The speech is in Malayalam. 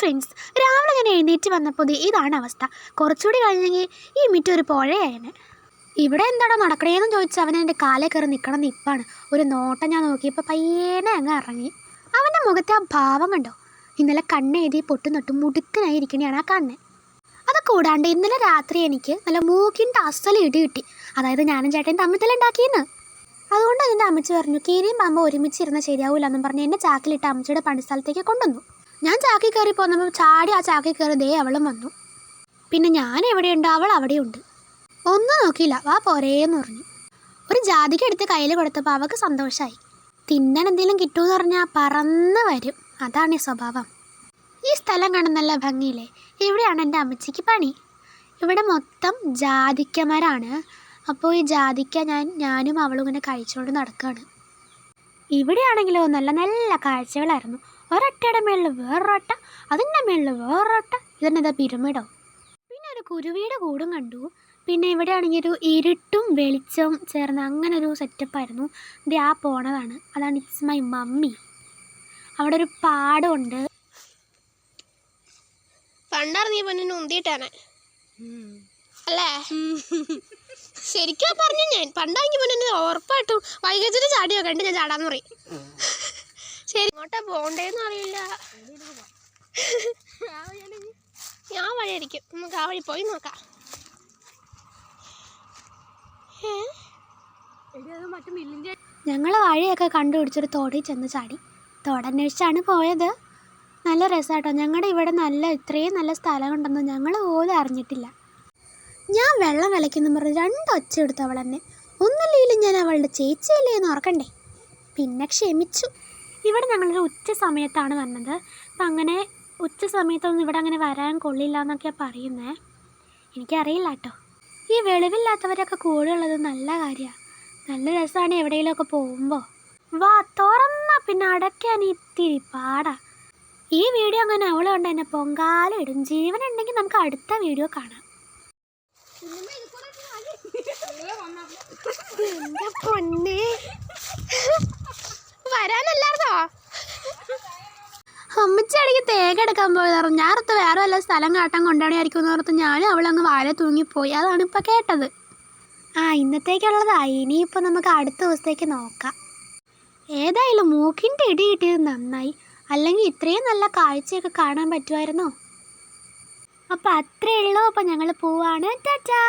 ഫ്രണ്ട്സ്, രാവിലെ ഞാൻ എഴുന്നേറ്റ് വന്നപ്പോൾ ഇതാണ് അവസ്ഥ. കുറച്ചുകൂടി കഴിഞ്ഞെങ്കിൽ ഈ മിറ്റം ഒരു പുഴയായനെ. ഇവിടെ എന്താണോ നടക്കണേന്ന് ചോദിച്ചാൽ അവൻ എൻ്റെ കാലേ കയറി നിൽക്കണം നിപ്പാണ്. ഒരു നോട്ടം ഞാൻ നോക്കിയപ്പോൾ പയ്യേനെ അങ്ങ് ഇറങ്ങി. അവൻ്റെ മുഖത്തെ ആ ഭാവം കണ്ടോ? ഇന്നലെ കണ്ണെഴുതി പൊട്ടും തൊട്ടും മുടുക്കനായിരിക്കണെയാണ് ആ കണ്ണ്. അത് കൂടാണ്ട് ഇന്നലെ രാത്രി എനിക്ക് നല്ല മൂക്കിൻ്റെ അസൽ ഇടി കിട്ടി. അതായത് ഞാനും ചേട്ടൻ തമ്മിത്തലുണ്ടാക്കിയെന്ന്. അതുകൊണ്ട് എൻ്റെ അമ്മച്ചി പറഞ്ഞു കീരിയും പാമ്പ് ഒരുമിച്ചിരുന്ന് ശരിയാവില്ല എന്നും പറഞ്ഞ് എന്നെ ചാക്കിലിട്ട് അമ്മച്ചിയുടെ പണിസ്ഥലത്തേക്ക് കൊണ്ടുവന്നു. ഞാൻ ചാക്കിൽ കയറി പോന്നപ്പോൾ ചാടി ആ ചാക്കിൽ കയറി ദേ അവളും വന്നു. പിന്നെ ഞാൻ എവിടെയുണ്ട് അവൾ അവിടെയുണ്ട്. ഒന്നും നോക്കിയില്ല, വാ പോരേന്ന് പറഞ്ഞു. ഒരു ജാതിക എടുത്ത് കയ്യിൽ കൊടുത്തപ്പോൾ അവൾക്ക് സന്തോഷമായി. തിന്നാൻ എന്തെങ്കിലും കിട്ടുമെന്ന് പറഞ്ഞാൽ പറന്ന് വരും. അതാണ് ഈ സ്വഭാവം. ഈ സ്ഥലം കാണാൻ നല്ല ഭംഗിയില്ലേ? ഇവിടെയാണ് എൻ്റെ അമ്മച്ചിക്ക് പണി. ഇവിടെ മൊത്തം ജാതിക്കമരാണ്. അപ്പോൾ ഈ ജാതിക്ക ഞാനും അവളും ഇങ്ങനെ കഴിച്ചുകൊണ്ട് നടക്കുകയാണ്. ഇവിടെയാണെങ്കിലോ നല്ല നല്ല കാഴ്ചകളായിരുന്നു. ഒരൊട്ടയുടെ മേളിൽ വേറൊരൊട്ട, അതിൻ്റെ മേളിൽ വേറൊരൊട്ട, ഇതെന്നതാ പിരമിഡോ. പിന്നെ ഒരു കുരുവിയുടെ കൂടും കണ്ടു. പിന്നെ ഇവിടെയാണെങ്കിൽ ഒരു ഇരുട്ടും വെളിച്ചവും ചേർന്ന് അങ്ങനെ ഒരു സെറ്റപ്പായിരുന്നു. ഇത് ആ പോണതാണ്, അതാണ് ഇറ്റ്സ് മൈ മമ്മി. അവിടെ ഒരു പാടമുണ്ട്. പണ്ടിറങ്ങിയ പൊന്നെ ഉന്തിയിട്ടാണ് അല്ലേ? ശരിക്കും പറഞ്ഞു. ഞാൻ പണ്ടിറങ്ങിയ പൊന്നെ ഉറപ്പായിട്ടും വൈകിച്ചിട്ട് ചാടിയോ കണ്ട് ഞാൻ ചാടാന്ന് പറയും. ശരി, ഇങ്ങോട്ടാ പോണ്ടേന്ന് അറിയില്ല. ഞാൻ വഴിയായിരിക്കും, നമുക്ക് ആ വഴി പോയി നോക്കാം. ഞങ്ങൾ വഴിയൊക്കെ കണ്ടുപിടിച്ചൊരു തോടിൽ ചെന്ന് ചാടി. തോടന്വേഷിച്ചാണ് പോയത്. നല്ല രസമാട്ടോ. ഞങ്ങളുടെ ഇവിടെ ഇത്രയും നല്ല സ്ഥലമുണ്ടെന്ന് ഞങ്ങൾ പോലും അറിഞ്ഞിട്ടില്ല. ഞാൻ വെള്ളം വിളയ്ക്കുന്നു പറഞ്ഞ് 2 ഒച്ച എടുത്തു അവൾ എന്നെ. ഒന്നുമില്ലെങ്കിലും ഞാൻ അവളുടെ ചേച്ചിയല്ലേ എന്ന് ഓർക്കണ്ടേ. പിന്നെ ക്ഷമിച്ചു. ഇവിടെ ഞങ്ങളൊരു ഉച്ച സമയത്താണ് വന്നത്. അപ്പം അങ്ങനെ ഉച്ച സമയത്തൊന്നും ഇവിടെ അങ്ങനെ വരാൻ കൊള്ളില്ല എന്നൊക്കെയാണ് പറയുന്നത്. എനിക്കറിയില്ല കേട്ടോ. ഈ വെളിവില്ലാത്തവരൊക്കെ കൂടെ ഉള്ളത് നല്ല കാര്യമാണ്. നല്ല രസമാണ് എവിടെയെങ്കിലുമൊക്കെ പോകുമ്പോൾ. വാ തുറന്നാൽ പിന്നെ അടയ്ക്കാൻ ഇത്തിരി പാടാ. ഈ വീഡിയോ അങ്ങനെ അവൾ കൊണ്ട് എന്നെ പൊങ്കാല ഇടും. ജീവനുണ്ടെങ്കിൽ നമുക്ക് അടുത്ത വീഡിയോ കാണാം. എന്റെ പൊന്നെ, വരാനല്ലായിരുന്നോ? അമ്മച്ചാണെങ്കിൽ തേങ്ങ എടുക്കാൻ പോയതായിരുന്നു. ഞാനടുത്ത് വേറെ വല്ല സ്ഥലം കാട്ടാൻ കൊണ്ടാണിയായിരിക്കും എന്ന് ഓർത്ത് ഞാനും അവളങ്ങ് വാഴ തൂങ്ങിപ്പോയി. അതാണ് ഇപ്പോൾ കേട്ടത്. ഇന്നത്തേക്കുള്ളതായി. ഇനിയിപ്പോൾ നമുക്ക് അടുത്ത ദിവസത്തേക്ക് നോക്കാം. ഏതായാലും മൂക്കിൻ്റെ ഇടി കിട്ടിയത് നന്നായി. അല്ലെങ്കിൽ ഇത്രയും നല്ല കാഴ്ചയൊക്കെ കാണാൻ പറ്റുമായിരുന്നോ? അപ്പോൾ അത്രയേ ഉള്ളൂ. അപ്പോൾ ഞങ്ങൾ പോവാണ്. ടാറ്റാ.